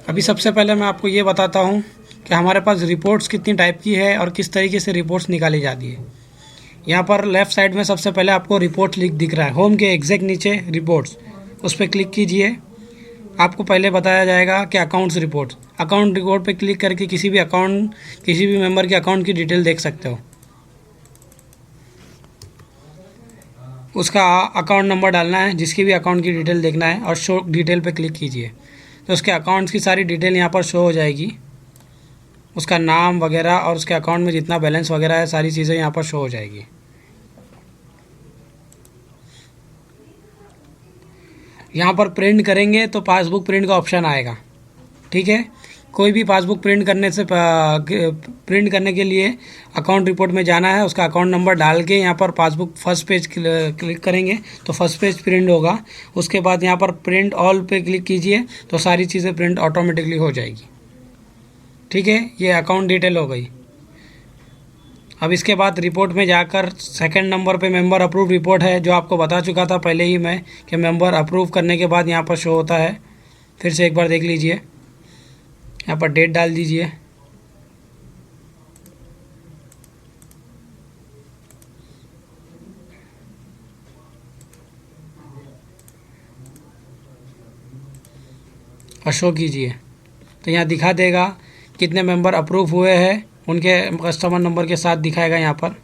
अभी सबसे पहले मैं आपको ये बताता हूँ कि हमारे पास रिपोर्ट्स कितनी टाइप की है और किस तरीके से रिपोर्ट्स निकाली जाती है। यहाँ पर लेफ़्ट साइड में सबसे पहले आपको रिपोर्ट लिख दिख रहा है, होम के एग्जैक्ट नीचे रिपोर्ट्स, उस पर क्लिक कीजिए। आपको पहले बताया जाएगा कि अकाउंट्स रिपोर्ट्स, अकाउंट रिपोर्ट पे क्लिक करके किसी भी मेंबर के अकाउंट की डिटेल देख सकते हो। उसका अकाउंट नंबर डालना है, जिसकी भी अकाउंट की डिटेल देखना है, और शो डिटेल पे क्लिक कीजिए तो उसके अकाउंट्स की सारी डिटेल यहाँ पर शो हो जाएगी। उसका नाम वगैरह और उसके अकाउंट में जितना बैलेंस वगैरह है, सारी चीज़ें यहाँ पर शो हो जाएगी। यहाँ पर प्रिंट करेंगे तो पासबुक प्रिंट का ऑप्शन आएगा। ठीक है, कोई भी पासबुक प्रिंट करने के लिए अकाउंट रिपोर्ट में जाना है, उसका अकाउंट नंबर डाल के यहाँ पर पासबुक फर्स्ट पेज क्लिक करेंगे तो फर्स्ट पेज प्रिंट होगा। उसके बाद यहाँ पर प्रिंट ऑल पे क्लिक कीजिए तो सारी चीज़ें प्रिंट ऑटोमेटिकली हो जाएगी। ठीक है, ये अकाउंट डिटेल हो गई। अब इसके बाद रिपोर्ट में जाकर सेकंड नंबर पे मेंबर अप्रूव रिपोर्ट है, जो आपको बता चुका था पहले ही मैं कि मेंबर अप्रूव करने के बाद यहाँ पर शो होता है। फिर से एक बार देख लीजिए, यहाँ पर डेट डाल दीजिए। और शो कीजिए तो यहाँ दिखा देगा कितने मेंबर अप्रूव हुए हैं, उनके कस्टमर नंबर के साथ दिखाएगा यहाँ पर।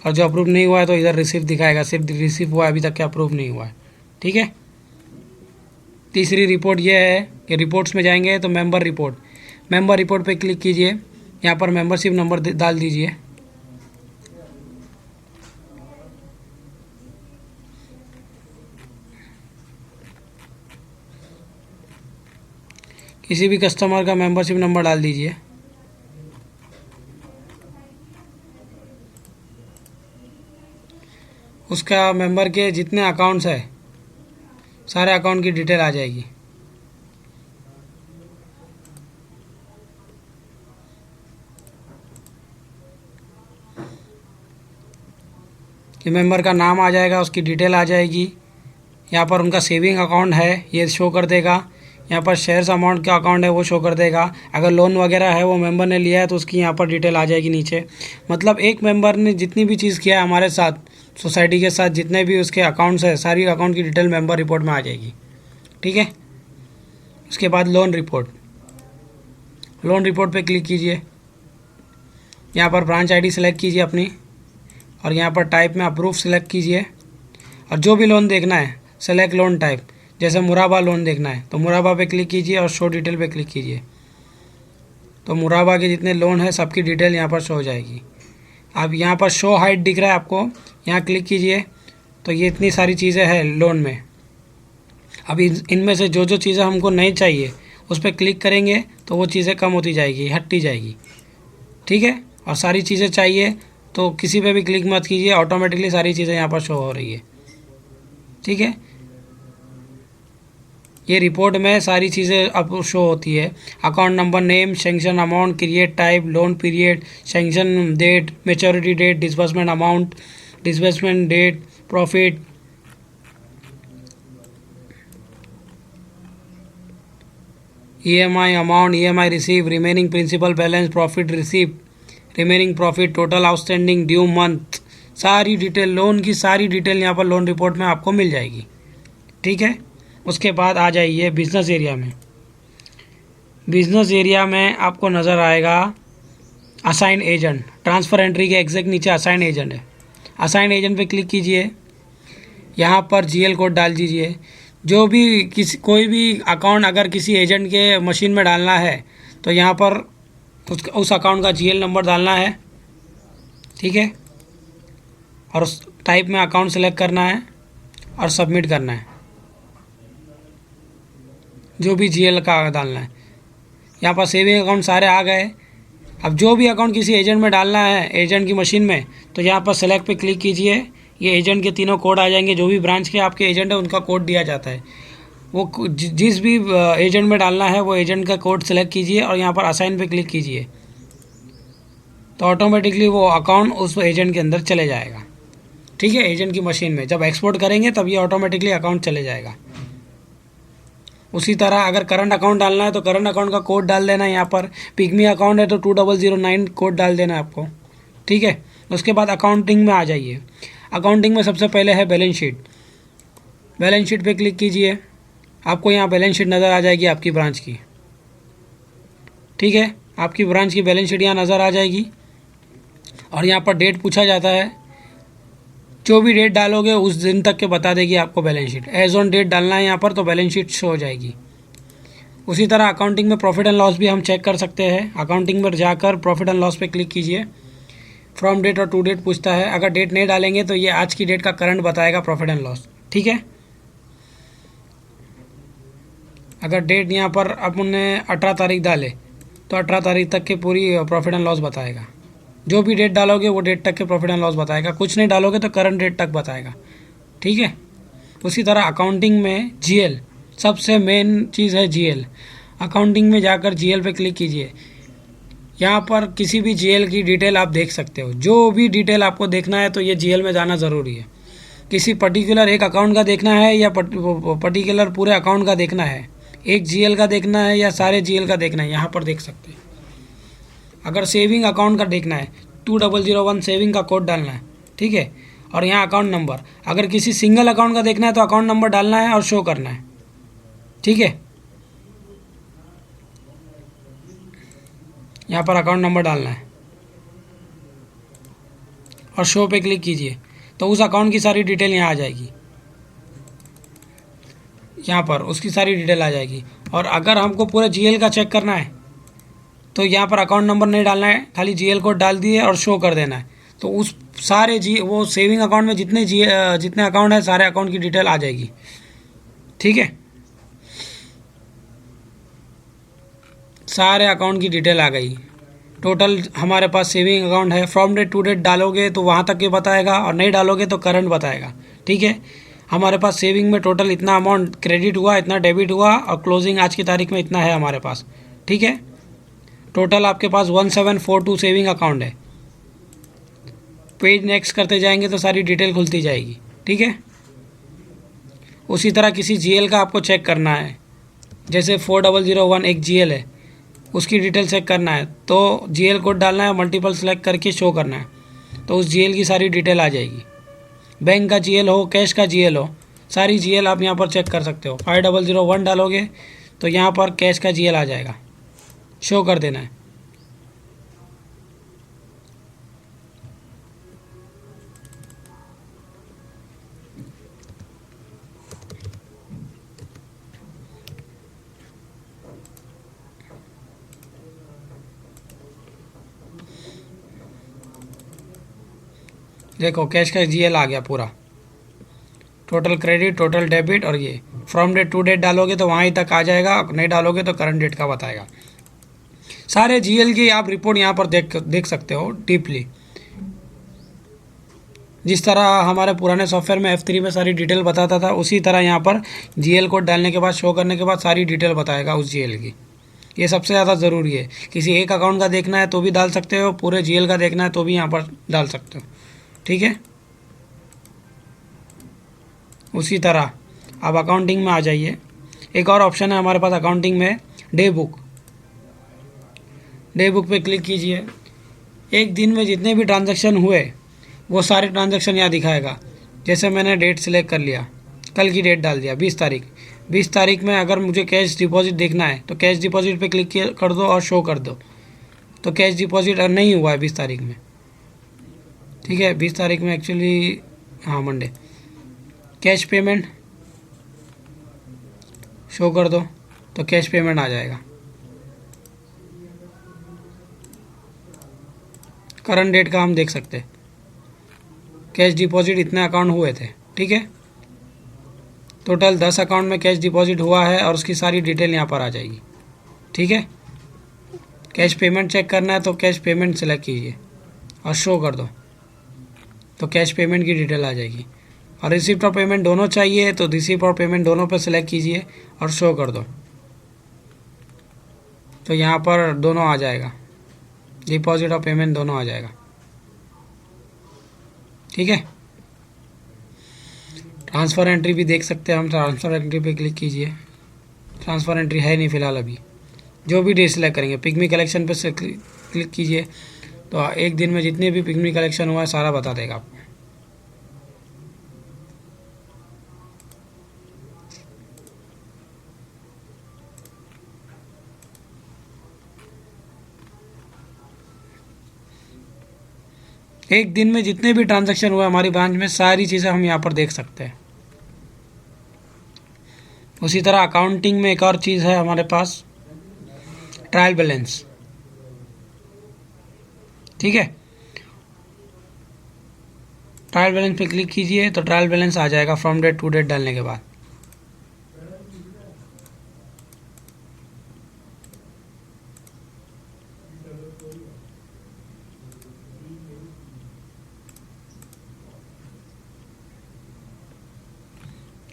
और जो अप्रूव नहीं हुआ है तो इधर रिसीव दिखाएगा, सिर्फ रिसीव हुआ है, अभी तक के अप्रूव नहीं हुआ है। ठीक है, तीसरी रिपोर्ट ये है कि रिपोर्ट्स में जाएंगे तो मेंबर रिपोर्ट पे क्लिक कीजिए। यहाँ पर मेंबरशिप नंबर डाल दीजिए। किसी भी कस्टमर का मेंबरशिप नंबर डाल दीजिए। उसका मेंबर के जितने अकाउंट्स है, सारे अकाउंट की डिटेल आ जाएगी। कि मेंबर का नाम आ जाएगा, उसकी डिटेल आ जाएगी। यहाँ पर उनका सेविंग अकाउंट है ये शो कर देगा। यहाँ पर शेयर्स अमाउंट का अकाउंट है वो शो कर देगा। अगर लोन वगैरह है वो मेंबर ने लिया है तो उसकी यहाँ पर डिटेल आ जाएगी नीचे। मतलब एक मेंबर ने जितनी भी चीज़ किया है हमारे साथ, सोसाइटी के साथ, जितने भी उसके अकाउंट्स है, सारी अकाउंट की डिटेल मेंबर रिपोर्ट में आ जाएगी। ठीक है, उसके बाद लोन रिपोर्ट पे क्लिक कीजिए। यहाँ पर ब्रांच आईडी सेलेक्ट कीजिए अपनी, और यहाँ पर टाइप में अप्रूव सेलेक्ट कीजिए। और जो भी लोन देखना है सेलेक्ट लोन टाइप, जैसे मुराबा लोन देखना है तो मुराबा पे क्लिक कीजिए और शो डिटेल पे क्लिक कीजिए तो मुराबा के जितने लोन है सबकी डिटेल यहाँ पर शो हो जाएगी। अब यहाँ पर शो हाइट दिख रहा है आपको, यहाँ क्लिक कीजिए तो ये इतनी सारी चीज़ें हैं लोन में। अब इनमें से जो चीज़ें हमको नहीं चाहिए उस पर क्लिक करेंगे तो वो चीज़ें कम होती जाएगी, हटती जाएगी। ठीक है, और सारी चीज़ें चाहिए तो किसी पे भी क्लिक मत कीजिए, ऑटोमेटिकली सारी चीज़ें यहाँ पर शो हो रही है। ठीक है, ये रिपोर्ट में सारी चीज़ें अब शो होती है। Account number, name, sanction amount, create type, loan period, sanction date, maturity date, disbursement amount, disbursement date, profit, EMI amount, EMI receive, remaining principal balance, profit receive, remaining profit, total outstanding, due month, सारी detail, loan की सारी detail यहाँ पर loan report में आपको मिल जाएगी। ठीक है, उसके बाद आ जाइए बिजनेस एरिया में। बिजनेस एरिया में आपको नज़र आएगा असाइन एजेंट, ट्रांसफ़र एंट्री के एग्जैक्ट नीचे असाइन एजेंट है। असाइन एजेंट पे क्लिक कीजिए, यहाँ पर GL कोड डाल दीजिए। जो भी कोई भी अकाउंट अगर किसी एजेंट के मशीन में डालना है तो यहाँ पर उस अकाउंट का GL नंबर डालना है। ठीक है, और उस टाइप में अकाउंट सेलेक्ट करना है और सबमिट करना है, जो भी GL का डालना है। यहाँ पर सेविंग अकाउंट सारे आ गए। अब जो भी अकाउंट किसी एजेंट में डालना है, एजेंट की मशीन में, तो यहाँ पर सेलेक्ट पे क्लिक कीजिए। ये एजेंट के तीनों कोड आ जाएंगे। जो भी ब्रांच के आपके एजेंट है उनका कोड दिया जाता है। वो जिस भी एजेंट में डालना है वो एजेंट का कोड सेलेक्ट कीजिए और यहाँ पर असाइन पे क्लिक कीजिए तो ऑटोमेटिकली वो अकाउंट उस एजेंट के अंदर चले जाएगा। ठीक है, एजेंट की मशीन में जब एक्सपोर्ट करेंगे तब ये ऑटोमेटिकली अकाउंट चले जाएगा। उसी तरह अगर करंट अकाउंट डालना है तो करंट अकाउंट का कोड डाल देना है यहाँ पर। पिग्मी अकाउंट है तो 2009 कोड डाल देना है आपको, ठीक है। उसके बाद अकाउंटिंग में आ जाइए। अकाउंटिंग में सबसे पहले है बैलेंस शीट। बैलेंस शीट पे क्लिक कीजिए, आपको यहाँ बैलेंस शीट नज़र आ जाएगी आपकी ब्रांच की, ठीक है। आपकी ब्रांच की बैलेंस शीट यहाँ नज़र आ जाएगी और यहाँ पर डेट पूछा जाता है। जो भी डेट डालोगे उस दिन तक के बता देगी आपको balance sheet. As on date डालना है यहाँ पर तो बैलेंस शीट शो हो जाएगी। उसी तरह अकाउंटिंग में प्रॉफिट एंड लॉस भी हम चेक कर सकते हैं। अकाउंटिंग में जाकर प्रॉफिट एंड लॉस पे क्लिक कीजिए। फ्रॉम डेट और टू डेट पूछता है। अगर डेट नहीं डालेंगे तो ये आज की डेट का करंट बताएगा प्रॉफिट एंड लॉस, ठीक है। अगर डेट यहाँ पर अपने 18 तारीख डाले तो 18 तारीख तक के पूरी प्रॉफिट एंड लॉस बताएगा। जो भी डेट डालोगे वो डेट तक के प्रॉफिट एंड लॉस बताएगा। कुछ नहीं डालोगे तो करंट डेट तक बताएगा, ठीक है। उसी तरह अकाउंटिंग में जीएल, सबसे मेन चीज़ है जीएल। अकाउंटिंग में जाकर जीएल पे क्लिक कीजिए। यहाँ पर किसी भी जीएल की डिटेल आप देख सकते हो। जो भी डिटेल आपको देखना है तो ये जीएल में जाना ज़रूरी है। किसी पर्टिकुलर एक अकाउंट का देखना है या पर्टिकुलर पूरे अकाउंट का देखना है, एक जीएल का देखना है या सारे जीएल का देखना है, यहाँ पर देख सकते हैं। अगर सेविंग अकाउंट का देखना है 2001 सेविंग का कोड डालना है, ठीक है। और यहाँ अकाउंट नंबर। अगर किसी सिंगल अकाउंट का देखना है तो अकाउंट नंबर डालना है और शो करना है, ठीक है। यहाँ पर अकाउंट नंबर डालना है और शो पे क्लिक कीजिए तो उस अकाउंट की सारी डिटेल यहाँ आ जाएगी। यहाँ पर उसकी सारी डिटेल आ जाएगी। और अगर हमको पूरा जीएल का चेक करना है तो यहाँ पर अकाउंट नंबर नहीं डालना है, खाली जीएल कोड डाल दिए और शो कर देना है। तो उस सारे वो सेविंग अकाउंट में जितने अकाउंट है सारे अकाउंट की डिटेल आ जाएगी, ठीक है। सारे अकाउंट की डिटेल आ गई। टोटल हमारे पास सेविंग अकाउंट है। फ्रॉम डेट टू डेट डालोगे तो वहाँ तक के बताएगा और नहीं डालोगे तो करंट बताएगा, ठीक है। हमारे पास सेविंग में टोटल इतना अमाउंट क्रेडिट हुआ, इतना डेबिट हुआ और क्लोजिंग आज की तारीख में इतना है हमारे पास, ठीक है। टोटल आपके पास 1742 सेविंग अकाउंट है। पेज नेक्स्ट करते जाएंगे तो सारी डिटेल खुलती जाएगी, ठीक है। उसी तरह किसी जीएल का आपको चेक करना है, जैसे 4001 एक जीएल है, उसकी डिटेल चेक करना है तो जीएल कोड डालना है, मल्टीपल सेलेक्ट करके शो करना है तो उस जीएल की सारी डिटेल आ जाएगी। बैंक का जीएल हो, कैश का जीएल हो, सारी जीएल आप यहाँ पर चेक कर सकते हो। 5001 डालोगे तो यहाँ पर कैश का जीएल आ जाएगा, शो कर देना है। देखो कैश का जीएल आ गया पूरा, टोटल क्रेडिट, टोटल डेबिट और ये फ्रॉम डेट टू डेट डालोगे तो वहाँ ही तक आ जाएगा, नहीं डालोगे तो करंट डेट का बताएगा। सारे जीएल की आप रिपोर्ट यहाँ पर देख सकते हो डीपली। जिस तरह हमारे पुराने सॉफ्टवेयर में F3 में सारी डिटेल बताता था, उसी तरह यहाँ पर जीएल कोड डालने के बाद, शो करने के बाद सारी डिटेल बताएगा उस जीएल की। ये सबसे ज़्यादा ज़रूरी है। किसी एक अकाउंट का देखना है तो भी डाल सकते हो, पूरे जीएल का देखना है तो भी यहाँ पर डाल सकते हो, ठीक है। उसी तरह अब अकाउंटिंग में आ जाइए। एक और ऑप्शन है हमारे पास अकाउंटिंग में, डे बुक। डे बुक पे क्लिक कीजिए। एक दिन में जितने भी ट्रांजैक्शन हुए वो सारे ट्रांजैक्शन यहाँ दिखाएगा। जैसे मैंने डेट सिलेक्ट कर लिया, कल की डेट डाल दिया 20 तारीख। 20 तारीख में अगर मुझे कैश डिपॉजिट देखना है तो कैश डिपॉजिट पे क्लिक कर दो और शो कर दो। तो कैश डिपॉजिट नहीं हुआ है 20 तारीख में, ठीक है। 20 तारीख में एक्चुअली हाँ मंडे। कैश पेमेंट शो कर दो तो कैश पेमेंट आ जाएगा। करंट डेट का हम देख सकते हैं, कैश डिपॉजिट इतने अकाउंट हुए थे, ठीक है। टोटल 10 अकाउंट में कैश डिपॉजिट हुआ है और उसकी सारी डिटेल यहाँ पर आ जाएगी, ठीक है। कैश पेमेंट चेक करना है तो कैश पेमेंट सेलेक्ट कीजिए और शो कर दो तो कैश पेमेंट की डिटेल आ जाएगी। और रिसिप्ट और पेमेंट दोनों चाहिए तो रिसिप्ट और पेमेंट दोनों पर सेलेक्ट कीजिए और शो कर दो तो यहाँ पर दोनों आ जाएगा, डिपॉजिट और पेमेंट दोनों आ जाएगा, ठीक है। ट्रांसफ़र एंट्री भी देख सकते हैं हम। ट्रांसफ़र एंट्री पे क्लिक कीजिए, ट्रांसफ़र एंट्री है नहीं फ़िलहाल अभी। जो भी डे सिलेक्ट करेंगे, पिग्मी कलेक्शन पे से क्लिक कीजिए तो एक दिन में जितने भी पिग्मी कलेक्शन हुआ है सारा बता देगा आपको। एक दिन में जितने भी ट्रांजैक्शन हुआ हमारी ब्रांच में सारी चीज़ें हम यहाँ पर देख सकते हैं। उसी तरह अकाउंटिंग में एक और चीज़ है हमारे पास, ट्रायल बैलेंस। ठीक है, ट्रायल बैलेंस पे क्लिक कीजिए तो ट्रायल बैलेंस आ जाएगा फ्रॉम डेट टू डेट डालने के बाद।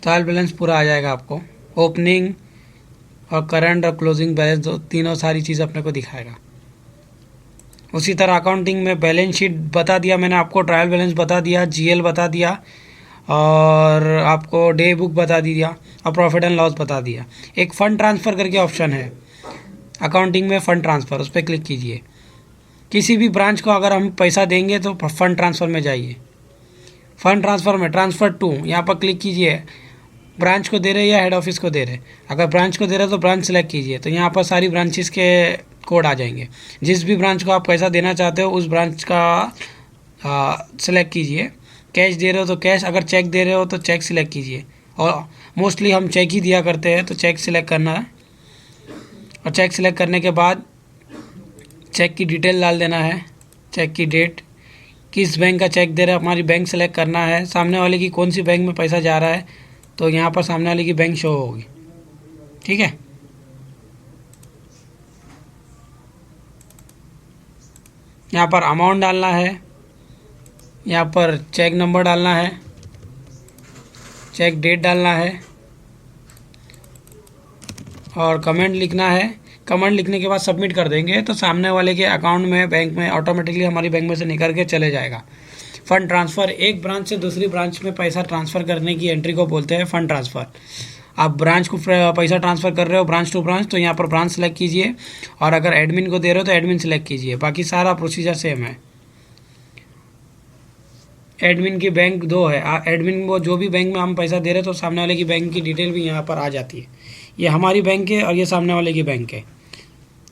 ट्रायल बैलेंस पूरा आ जाएगा आपको। ओपनिंग और करंट और क्लोजिंग बैलेंस तीनों सारी चीज़ अपने को दिखाएगा। उसी तरह अकाउंटिंग में बैलेंस शीट बता दिया मैंने आपको, ट्रायल बैलेंस बता दिया, जीएल बता दिया और आपको डे बुक बता दिया और प्रॉफिट एंड लॉस बता दिया। एक फ़ंड ट्रांसफ़र करके ऑप्शन है अकाउंटिंग में, फ़ंड ट्रांसफ़र, उस पर क्लिक कीजिए। किसी भी ब्रांच को अगर हम पैसा देंगे तो फ़ंड ट्रांसफ़र में जाइए, फ़ंड ट्रांसफ़र में ट्रांसफ़र टू यहाँ पर क्लिक कीजिए। ब्रांच को दे रहे या हेड ऑफिस को दे रहे, अगर ब्रांच को दे रहे तो ब्रांच सेलेक्ट कीजिए तो यहाँ पर सारी ब्रांचेस के कोड आ जाएंगे। जिस भी ब्रांच को आप पैसा देना चाहते हो उस ब्रांच का सेलेक्ट कीजिए। कैश दे रहे हो तो कैश, अगर चेक दे रहे हो तो चेक सिलेक्ट कीजिए, और मोस्टली हम चेक ही दिया करते हैं तो चेक सिलेक्ट करना है। और चेक सिलेक्ट करने के बाद चेक की डिटेल डाल देना है, चेक की डेट, किस बैंक का चेक दे रहे हैं, हमारी बैंक सेलेक्ट करना है, सामने वाले की कौन सी बैंक में पैसा जा रहा है तो यहाँ पर सामने वाले की बैंक शो होगी। ठीक है, यहाँ पर अमाउंट डालना है, यहाँ पर चेक नंबर डालना है, चेक डेट डालना है और कमेंट लिखना है। कमेंट लिखने के बाद सबमिट कर देंगे तो सामने वाले के अकाउंट में, बैंक में ऑटोमेटिकली हमारी बैंक में से निकल के चले जाएगा। फ़ंड ट्रांसफ़र, एक ब्रांच से दूसरी ब्रांच में पैसा ट्रांसफ़र करने की एंट्री को बोलते हैं फ़ंड ट्रांसफ़र। आप ब्रांच को पैसा ट्रांसफ़र कर रहे हो ब्रांच टू ब्रांच तो यहाँ पर ब्रांच सेलेक्ट कीजिए, और अगर एडमिन को दे रहे हो तो एडमिन सेलेक्ट कीजिए। बाकी सारा प्रोसीजर सेम है। एडमिन की बैंक दो है, एडमिन को जो भी बैंक में हम पैसा दे रहे हैं तो सामने वाले की बैंक की डिटेल भी यहाँ पर आ जाती है। ये हमारी बैंक है और ये सामने वाले की बैंक है।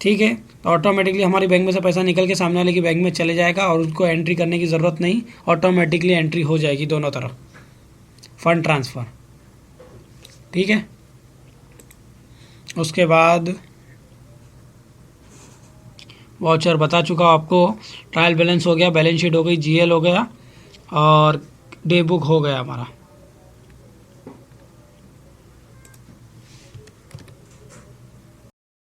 ठीक है, तो ऑटोमेटिकली हमारी बैंक में से पैसा निकल के सामने वाले की बैंक में चले जाएगा और उसको एंट्री करने की ज़रूरत नहीं, ऑटोमेटिकली एंट्री हो जाएगी दोनों तरफ, फ़ंड ट्रांसफ़र। ठीक है, उसके बाद वाउचर बता चुका हूँ आपको, ट्रायल बैलेंस हो गया, बैलेंस शीट हो गई, जीएल हो गया और डे बुक हो गया हमारा।